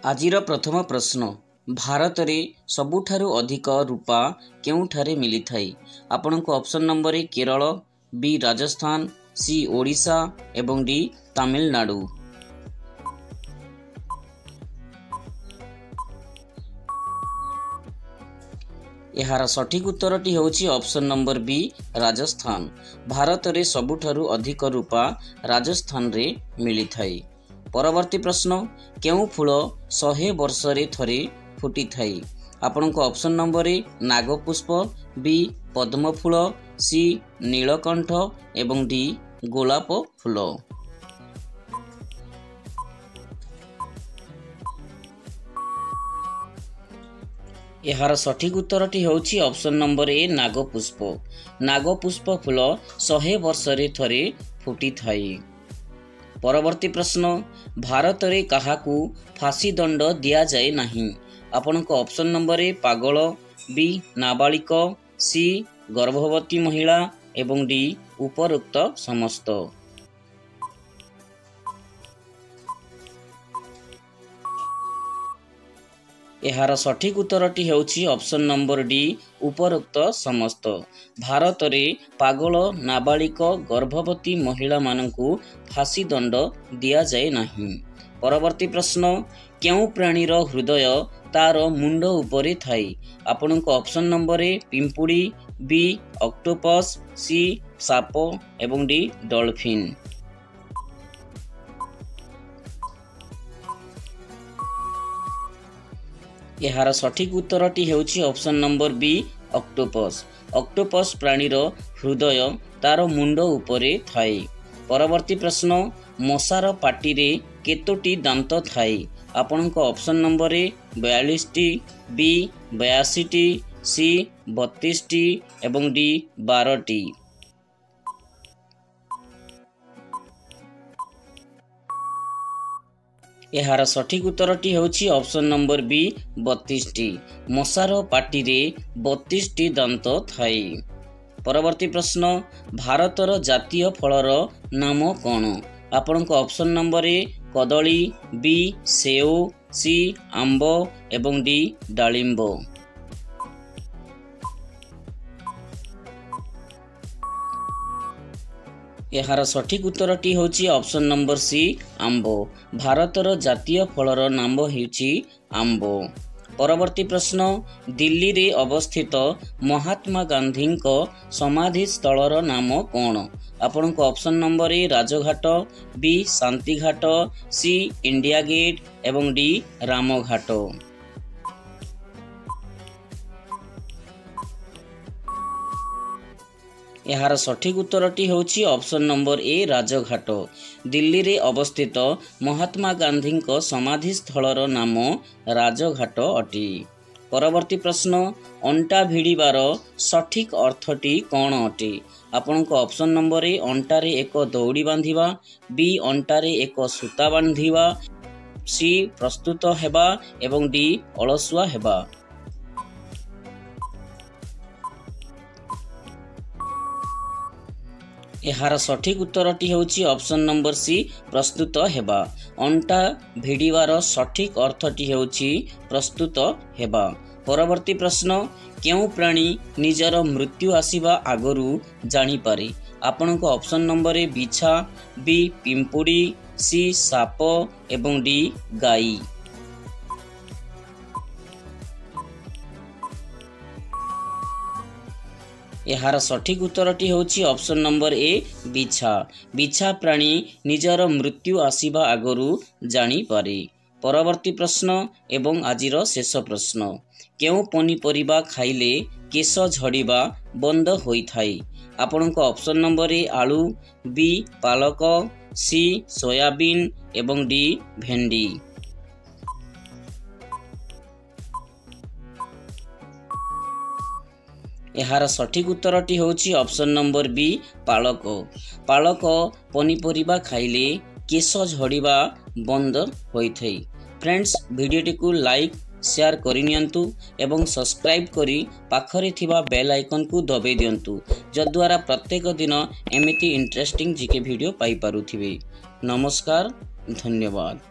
आजिर प्रथम प्रश्न भारत में सबुठारु अधिक रूपा केउठारे मिली थाई। आपनको option number A Kerala, B Rajasthan, C Odisha एवं डी तमिलनाडु। यार सठिक उत्तरटी होची option number B Rajasthan. Bharat में सबुठारु अधिक रूपा राजस्थान रे मिली थाई। परवर्ती प्रश्न केउ फूल 100 वर्ष रे थरे फुटी थाई। आपनको ऑप्शन नंबर ए नागपुष्प, बी पद्म फूल, सी नीलकंठ एवं डी गोलाप फूल। यार सठिक उत्तरटी होची ऑप्शन नंबर ए नागपुष्प। नागपुष्प फूल 100 वर्ष रे थरे फुटी थाई। परवर्ती प्रश्न भारत रे काहाकू फांसी दंड दिया जाए नहीं। आपनको ऑप्शन नंबर ए पागल, बी नाबालिक, सी गर्भवती महिला एवं डी उपरोक्त समस्त। यार सठिक उत्तरटी होची ऑप्शन नंबर डी उपरोक्त समस्त। भारत में पागल, नाबालिक, गर्भवती महिला मानकू फांसी दंड दिया जाए नहीं। परवर्ती प्रश्न केउ प्राणीर हृदय तार मुंड उपरे थाई। आपनको ऑप्शन नंबर ए पिंपुड़ी, बी ऑक्टोपस, सी साप एवं डी डॉल्फिन। यार सठिक उत्तरटी होची option number B octopus. Octopus प्राणीर हृदय तार मुंड उपरे थाई। परवर्ती प्रश्न मशार पाटी रे केतोटी दांत थाई। आपनको ऑप्शन नंबर ए 42टी, बी 82टी, सी 32टी एवं डी 12टी। यार सठिक उत्तरटी होची ऑप्शन नंबर बी 32टी। मशार पाटी रे 32टी दांत थाई। परवर्ती प्रश्न भारतर जातीय फलर नाम कौन। आपनको ऑप्शन नंबर ए कदली, बी सेव, सी आंब एवं डी डालिंब। यार सठिक उत्तरटी होची ऑप्शन नंबर सी आंब। भारतर जातीय फलर नाम होची आंब। परवर्ती प्रश्न दिल्ली रे अवस्थित महात्मा गांधी समाधि स्थलर नाम कौन। आपनको option number A Rajghat, B Shanti Ghat, C India Gate एवं डी रामघाट। यार सठिक उत्तरटी होची option number A Rajghat. Delhi रे अवस्थित महात्मा गांधी समाधि स्थलर नाम राजघाट अटी। परवर्ती प्रश्न अंटा भिड़ीबार सठिक अर्थटी कौन अटे। आपनको ऑप्शन नंबर ए अंटारे एक दौड़ी बांधिबा, बी अंटारे एक सूता बांधिबा, सी प्रस्तुत हेबा एवं डी अलसुआ हेबा। यार सठिक उत्तरटी होची ऑप्शन नंबर सी प्रस्तुत हेबा। अंटा भिड़ीबार सठिक अर्थटी होची प्रस्तुत हेबा। परवर्ती प्रश्न केउ प्राणी निजर मृत्यु आसीबा आगरू जानी पारे। आपनको ऑप्शन नंबर ए बिछा, बी पिंपुड़ी, सी साप एवं डी गाई। यार सठिक उत्तरटी होची ऑप्शन नंबर ए बिछा। बिछा प्राणी निजर मृत्यु आसीबा आगरू जानी पारे। परवर्ती प्रश्न एवं आजिर शेष प्रश्न केउ पनीपरिबा खाइले केश झड़ीबा बंद होई थाई। आपनको ऑप्शन नंबर ए आलू, बी पालक, सी सोयाबीन एवं डी भेंडी। यार सठिक उत्तरटी होची ऑप्शन नंबर बी पालक। पालक पनीपरिबा खाइले केश झड़ीबा बंद होई थाई। फ्रेंड्स वीडियोटी को लाइक शेयर करिनियंतु एवं सब्सक्राइब करी पाखरे थिबा बेल आइकन को दबाई दियंतु जद्वारा प्रत्येक दिन एमिति इंटरेस्टिंग जीके वीडियो पाई पारुथिबे। नमस्कार, धन्यवाद।